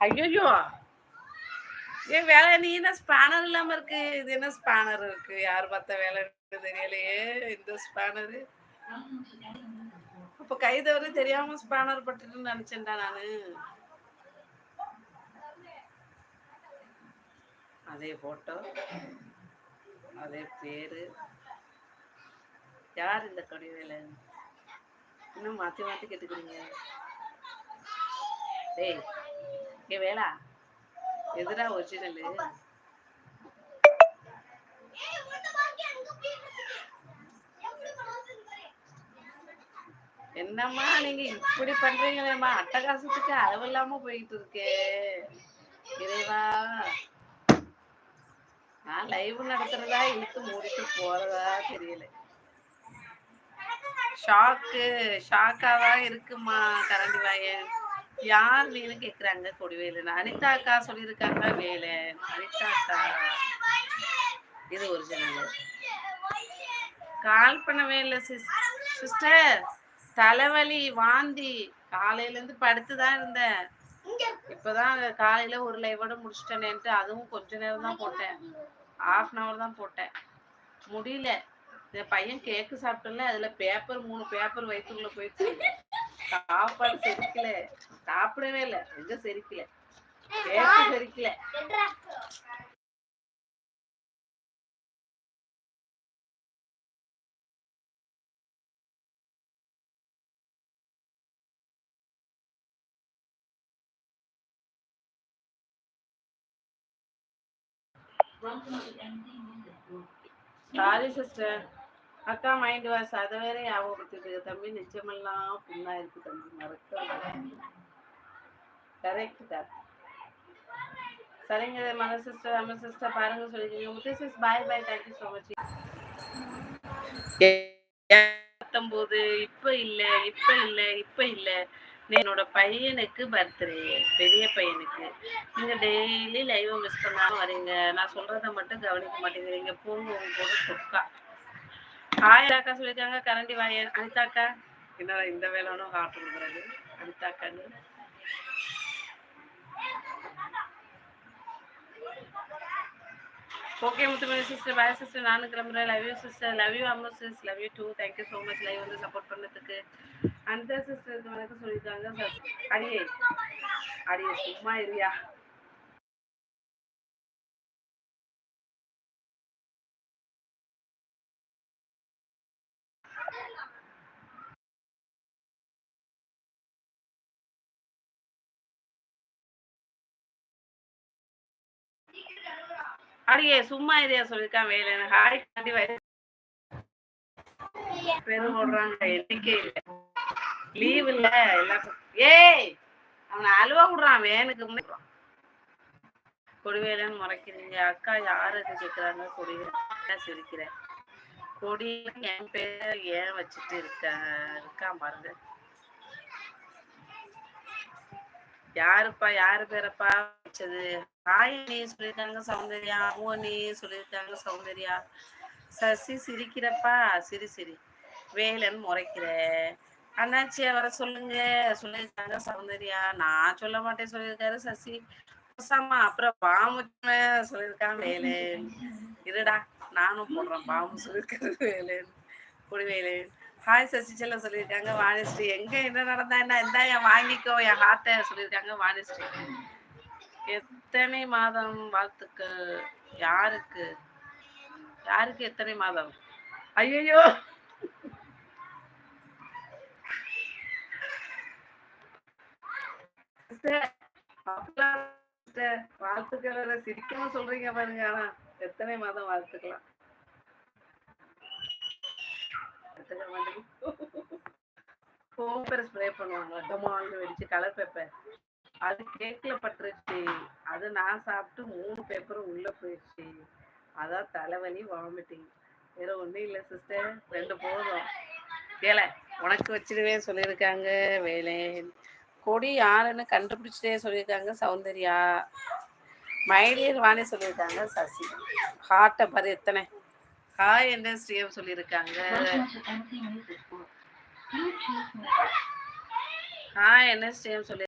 ஐயோ ஏன் வேலை நீ என்ன ஸ்பேனர் இல்லாம இருக்கு? இது என்ன ஸ்பேனர் இருக்கு? யார் பார்த்த வேலை தெரியலையே இந்த ஸ்பேனரு. அப்ப கை தவறி தெரியாம ஸ்பேனர் பட்டுன்னு நினைச்சேன்டா நானு. அதே போட்டோ, அதே பேரு. யார் இந்த கொடிவேலை? இன்னும் மாத்தி மாத்தி கேட்டுக்கிறீங்க. டேய் ஏ வேளா எதுடா ஒரிஜினலு? என்னம்மா நீங்க இப்படி பண்றீங்களேம்மா, அட்டகாசத்துக்கு அளவு இல்லாம போயிட்டு இருக்கே. இறைவா, நான் லைவ் நடத்துறதா இழுத்து மூடிட்டு போறதா தெரியல. ஷாக்காதான் இருக்குமா கரண்டி வாயன். யார் நீனு கேக்குறாங்க கொடிவேலு. அனிதா அக்கா சொல்லியிருக்காங்க வேலை. அனிதா அக்கா இது ஒரிஜினல். கால் பண்ணவே இல்லை சிஸ்டர். தலைவலி வாந்தி காலையில இருந்து படுத்துதான் இருந்தேன். இப்பதான் காலையில ஒரு லைவோட முடிச்சிட்டேன்ட்டு, அதுவும் கொஞ்ச நேரம் தான் போட்டேன். 1/2 hour தான் போட்டேன். முடியல. இந்த பையன் கேக்கு சாப்பிட்டல, அதுல பேப்பர் 3 பேப்பர் வயிற்றுக்குள்ள போயிடுச்சு. சாப்பாடு செரிக்கல, சாப்பிடவே இல்லை. எங்க செரிக்கல, கேக்கு செரிக்கல. Sorry sister. அக்கா மைண்ட் வாஷ் அதை வேற ஞாபகப்படுத்திட்டு தம்பி. நிச்சயமெல்லாம் புண்ணா இருக்கு தம்பி, மறக்க. கரெக்ட் தான். சரிங்க மன சிஸ்டர், அம்மா சிஸ்டர் பாருங்க சொல்லிருக்கீங்க. முத்து சிஸ் பாய் பாய், தேங்க்யூ ஸோ மச். 19 இப்ப இல்ல என்னோட பையனுக்கு பர்த்டே, பெரிய பையனுக்கு. நீங்க டெய்லி லைவ் மிஸ் பண்ணாம வரீங்க. நான் சொல்றத மட்டும் கவனிக்க மாட்டேங்கிறீங்க. போங்க உங்க கூட சொக்கா. ஹாய் அக்கா சொல்லியிருக்காங்க கரண்டி வாயன். அனிதாக்கா என்னடா இந்த வேலைனும் ஹார்ட் கொடுக்குறாரு அனிதாக்கான்னு. Okay Muthumani sister bye sister. நானும் கிளம்புறேன். Love you sister. Love you அம்மா sis. Love you too. Thank you so much live வந்து சப்போர்ட் பண்ணதுக்கு. அந்த சிஸ்டருக்கு வணக்கம் சொல்லியிருக்காங்க. அடியே அடியே சும்மா இருயா. அடியே சும்மா இருயா சொல்லியிருக்கான் வேலை. ஹாய் கண்டி பேரும் போடுறாங்க. எண்ணிக்கை இல்லை, லீவ் இல்ல எல்லாருக்கும். ஏய் அவனை அலுவா விடுறான் வேனுக்கு முன்னாடி. கொடிவேலன்னு முறைக்கிறீங்க அக்கா. யாருக்கு கேட்குறாங்க கொடிவேல? சிரிக்கிறேன். கொடி என் பேர் ஏன் வச்சுட்டு இருக்கான் பாருங்க. யாருப்பா, யாரு பேரப்பா வச்சது? ஆயனி சொல்லியிருக்காங்க சௌந்தர்யா. அம்மோனி சொல்லியிருக்காங்க சௌந்தர்யா. சசி சிரிக்கிறப்பா, சிரி சிரி. வேலன்னு முறைக்கிற அண்ணாச்சியா வர சொல்லுங்க சொல்லியிருக்காங்க சௌந்தர்யா. நான் சொல்ல மாட்டேன் சொல்லியிருக்காரு சசி. அப்புறம் பாம்பு சொல்லியிருக்கான் வேலு. இருடா நானும் போடுறேன் பாம்பு சொல்லியிருக்காரு வேலன். கொடிவேலன். ஹாய் சசி செல்லம் சொல்லியிருக்காங்க. வாணிஸ்ரீ எங்க என்ன நடந்தா என்ன, இருந்தா என் வாங்கிக்கோ என் ஹார்ட்டை சொல்லியிருக்காங்க வாணிஸ்ரீ. எத்தனை மாதம் வாழ்த்துக்கள்? யாருக்கு யாருக்கு எத்தனை மாதம்? ஐயோ வாழ்த்துக்கள் சிரிக்காம சொல்றீங்க பாருங்க. ஆனா எத்தனை மாதம் வாழ்த்துக்கலாம்? ஸ்ப்ரே பண்ணுவாங்க டமால்னு வெடிச்சு கலர் பேப்பர். அது கேக்ல பட்டுருச்சு. அது நான் சாப்பிட்டு 3 பேப்பரும் உள்ள போயிடுச்சு. அதான் தலைவலி வாமிட்டிங். வேற ஒன்றும் இல்லை சிஸ்டர். 2 போதும். வேலை உனக்கு வச்சிடுவேன் சொல்லியிருக்காங்க வேலை. கொடி யாருன்னு கண்டுபிடிச்சிட்டே சொல்லியிருக்காங்க சௌந்தர்யா. மைடியர் வாணி சொல்லியிருக்காங்க சசி. ஹார்ட்டை பாரு எத்தனை. ஹாய் என்ன ஸ்ரீயம் சொல்லியிருக்காங்க. ஹாய் என்ன ஸ்ரீயம் சொல்லி